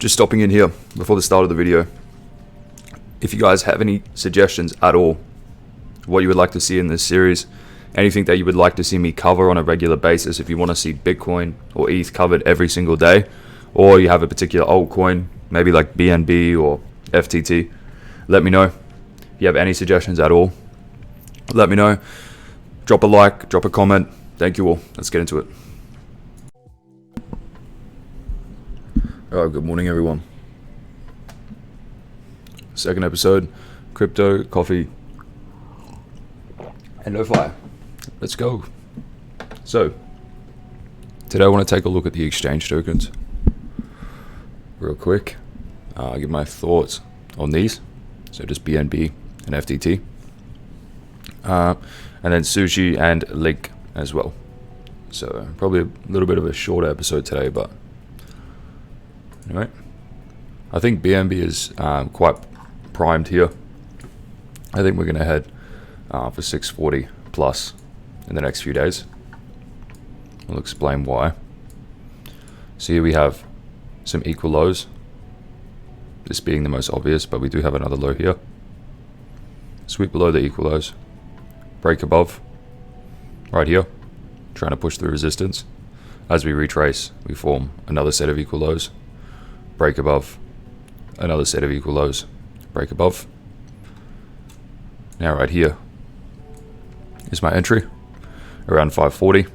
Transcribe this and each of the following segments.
just stopping in here before the start of the video. If you guys have any suggestions at all, what you would like to see in this series, anything that you would like to see me cover on a regular basis, if you want to see Bitcoin or ETH covered every single day, or you have a particular altcoin, maybe like BNB or FTT, let me know. If you have any suggestions at all, let me know. Drop a like, drop a comment. Thank you all. Let's get into it. Alright, good morning everyone. Second episode, crypto, coffee, and LoFi. Let's go. So, today I want to take a look at the exchange tokens real quick. Give my thoughts on these. So just BNB and FTT. And then SUSHI and Link as well. So probably a little bit of a shorter episode today, but anyway. I think BNB is quite primed here. I think we're going to head for 640 plus in the next few days. I'll explain why. So here we have some equal lows, this being the most obvious, but we do have another low here. Sweep below the equal lows, break above right here, trying to push through resistance. As we retrace, we form another set of equal lows, break above, another set of equal lows, break above. Now right here is my entry around 540.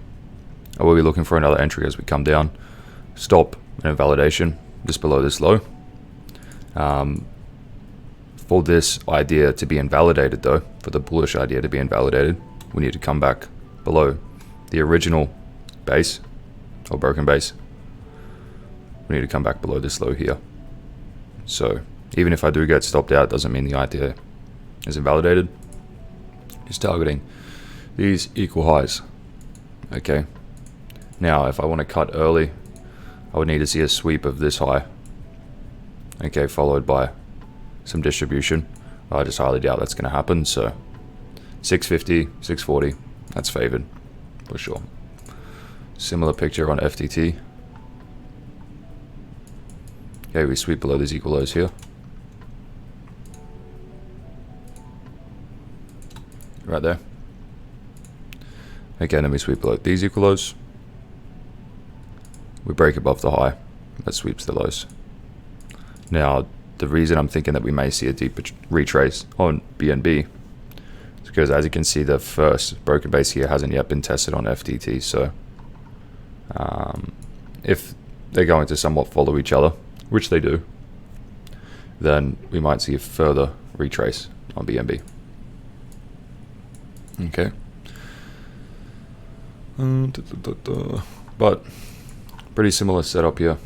I will be looking for another entry as we come down, stop and invalidation just below this low. For this idea to be invalidated though, for the bullish idea to be invalidated, we need to come back below the original base or broken base. We need to come back below this low here. So even if I do get stopped out, doesn't mean the idea is invalidated. Just targeting these equal highs. Okay. Now if I want to cut early, I would need to see a sweep of this high. Okay, followed by some distribution. I just highly doubt that's going to happen. So 650, 640, that's favored for sure. Similar picture on FTT. Okay, we sweep below these equal lows here. Right there. Okay, then we sweep below these equal lows. We break above the high. That sweeps the lows. Now, the reason I'm thinking that we may see a deeper retrace on BNB is because, as you can see, the first broken base here hasn't yet been tested on FTT. So, if they're going to somewhat follow each other, which they do, then we might see a further retrace on BNB. Okay. But pretty similar setup here.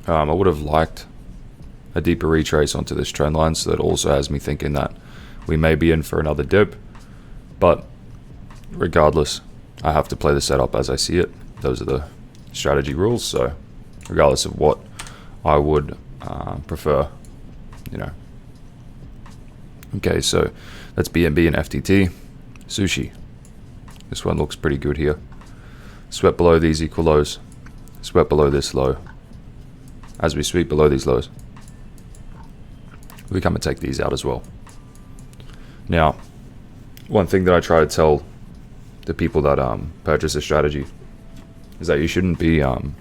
I would have liked a deeper retrace onto this trend line, so that also has me thinking that we may be in for another dip. But regardless, I have to play the setup as I see it. Those are the strategy rules. So regardless of what I would prefer, you know. Okay, so that's BNB and FTT. SUSHI. This one looks pretty good here. Swept below these equal lows. Swept below this low. As we sweep below these lows, we come and take these out as well. Now, one thing that I try to tell the people that purchase a strategy is that you shouldn't be kind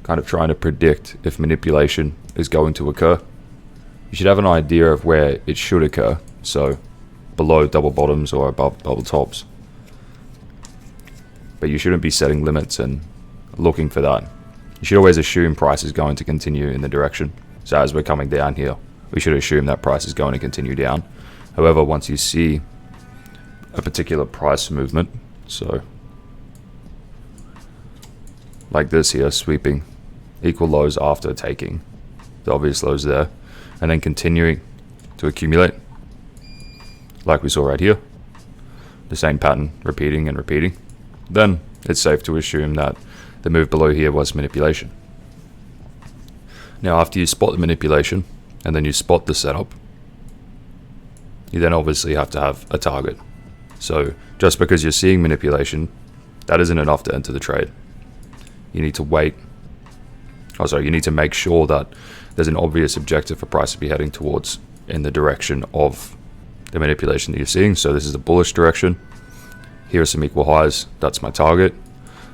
of trying to predict if manipulation is going to occur. You should have an idea of where it should occur. So below double bottoms or above double tops. But you shouldn't be setting limits and looking for that. You should always assume price is going to continue in the direction. So as we're coming down here, we should assume that price is going to continue down. However, once you see a particular price movement, so like this here, sweeping equal lows after taking the obvious lows there, and then continuing to accumulate, like we saw right here, the same pattern repeating and repeating, then it's safe to assume that the move below here was manipulation. Now, after you spot the manipulation and then you spot the setup, you then obviously have to have a target. So just because you're seeing manipulation that isn't enough to enter the trade. You need to wait. You need to make sure that there's an obvious objective for price to be heading towards in the direction of the manipulation that you're seeing. So this is a bullish direction. Here are some equal highs. That's my target.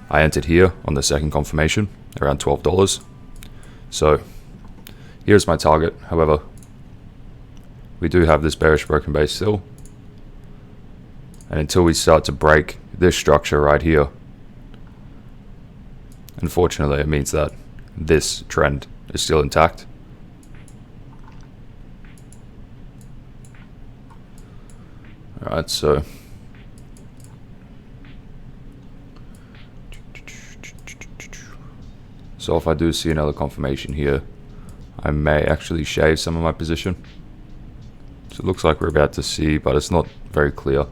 I entered here on the second confirmation around $12. So here's my target. However, we do have this bearish broken base still. And until we start to break this structure right here, unfortunately, it means that this trend is still intact. Alright, so if I do see another confirmation here, I may actually shave some of my position. So it looks like we're about to see, but it's not very clear.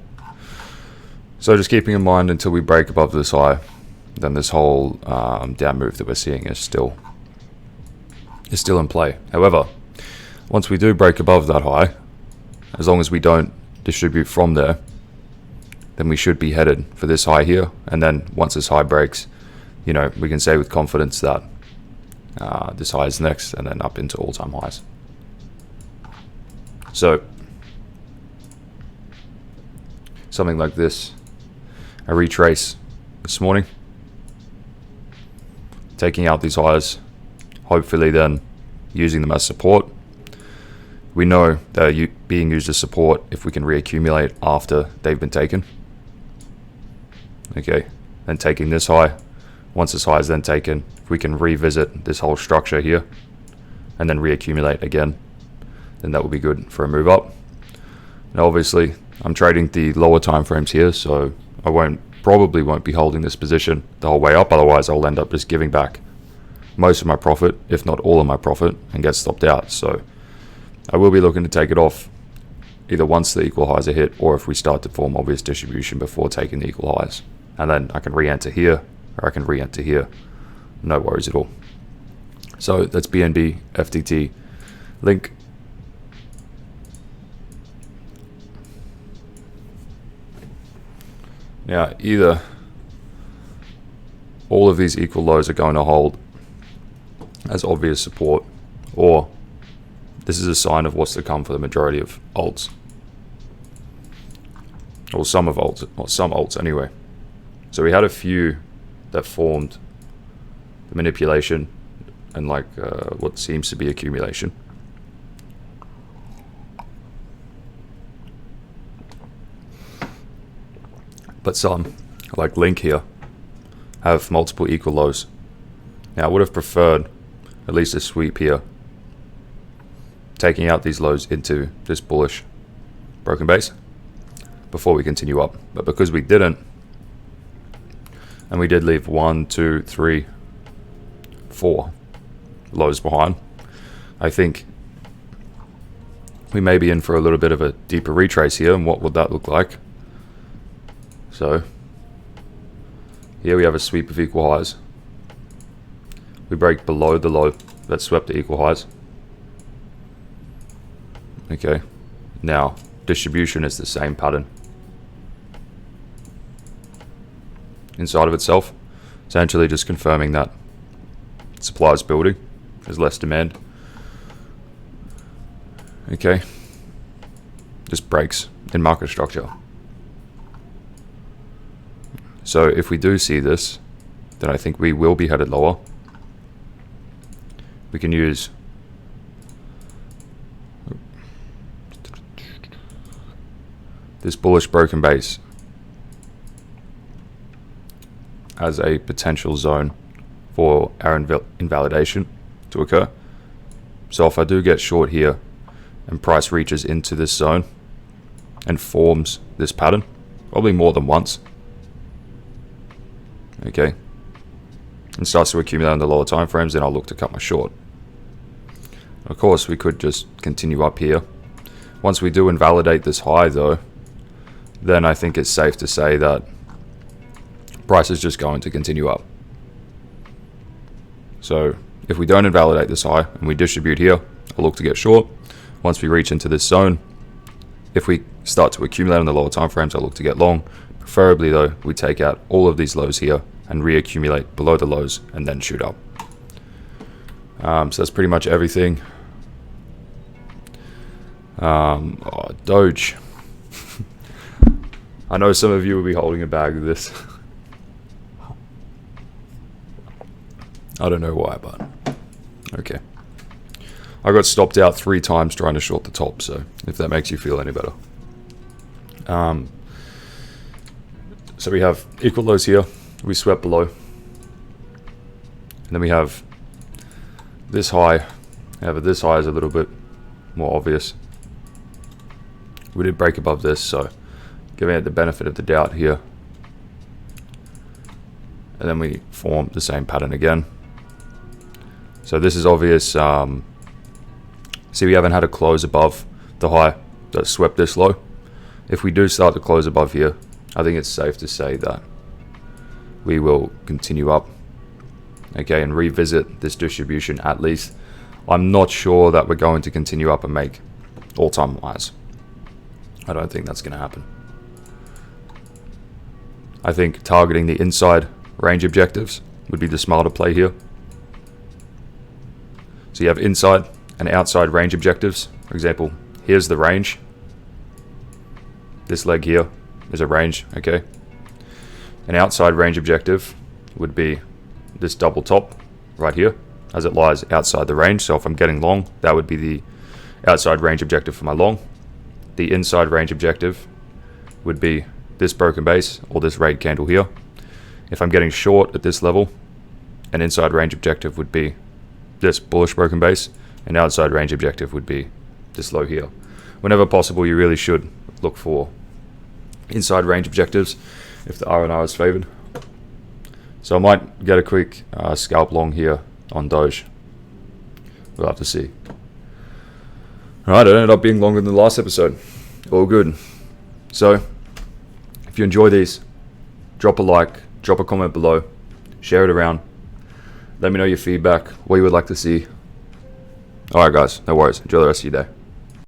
So just keeping in mind, until we break above this high, then this whole down move that we're seeing is still in play. However, once we do break above that high, as long as we don't distribute from there, then we should be headed for this high here. And then once this high breaks, we can say with confidence that this high is next, and then up into all-time highs. So something like this, a retrace this morning, taking out these highs, hopefully then using them as support. We know they're being used as support if we can reaccumulate after they've been taken. Okay, then taking this high. Once this high is then taken, if we can revisit this whole structure here and then reaccumulate again, then that will be good for a move up. Now obviously I'm trading the lower time frames here, so I probably won't be holding this position the whole way up. Otherwise I'll end up just giving back most of my profit, if not all of my profit, and get stopped out. So I will be looking to take it off either once the equal highs are hit, or if we start to form obvious distribution before taking the equal highs. And then I can re-enter here, or I can re-enter here. No worries at all. So that's BNB, FTT, link. Now, either all of these equal lows are going to hold as obvious support, or this is a sign of what's to come for the majority of alts, or some of alts, or some alts anyway. So we had a few that formed the manipulation and what seems to be accumulation. But some, like Link here, have multiple equal lows. Now I would have preferred at least a sweep here, taking out these lows into this bullish broken base before we continue up. But because we didn't, and we did leave 1, 2, 3, 4 lows behind, I think we may be in for a little bit of a deeper retrace here. And what would that look like? So here we have a sweep of equal highs. We break below the low that swept the equal highs. Okay, now distribution is the same pattern inside of itself, essentially just confirming that supply is building, there's less demand. Okay, just breaks in market structure. So if we do see this, then I think we will be headed lower. We can use this bullish broken base as a potential zone for our invalidation to occur. So if I do get short here and price reaches into this zone and forms this pattern, probably more than once, okay, and starts to accumulate on the lower time frames, then I'll look to cut my short. Of course, we could just continue up here. Once we do invalidate this high though, then I think it's safe to say that price is just going to continue up. So if we don't invalidate this high and we distribute here, I'll look to get short. Once we reach into this zone, if we start to accumulate on the lower time frames, I'll look to get long. Preferably though, we take out all of these lows here and reaccumulate below the lows and then shoot up. So that's pretty much everything. Doge. I know some of you will be holding a bag of this. I don't know why, but okay. I got stopped out 3 times trying to short the top, so if that makes you feel any better. So we have equal lows here. We swept below. And then we have this high. However, this high is a little bit more obvious. We did break above this, so giving it the benefit of the doubt here. And then we form the same pattern again. So this is obvious. See, we haven't had a close above the high that swept this low. If we do start to close above here, I think it's safe to say that we will continue up, okay, and revisit this distribution at least. I'm not sure that we're going to continue up and make all-time highs. I don't think that's going to happen. I think targeting the inside range objectives would be the smarter play here. So you have inside and outside range objectives. For example, here's the range. This leg here is a range, okay? An outside range objective would be this double top right here, as it lies outside the range. So if I'm getting long, that would be the outside range objective for my long. The inside range objective would be this broken base or this red candle here. If I'm getting short at this level, an inside range objective would be this bullish broken base. An outside range objective would be this low here. Whenever possible, you really should look for inside range objectives if the R&R is favored. So I might get a quick scalp long here on Doge. We'll have to see. Alright, it ended up being longer than the last episode. All good. So, if you enjoy these, drop a like, drop a comment below, share it around. Let me know your feedback, what you would like to see. Alright guys, no worries. Enjoy the rest of your day.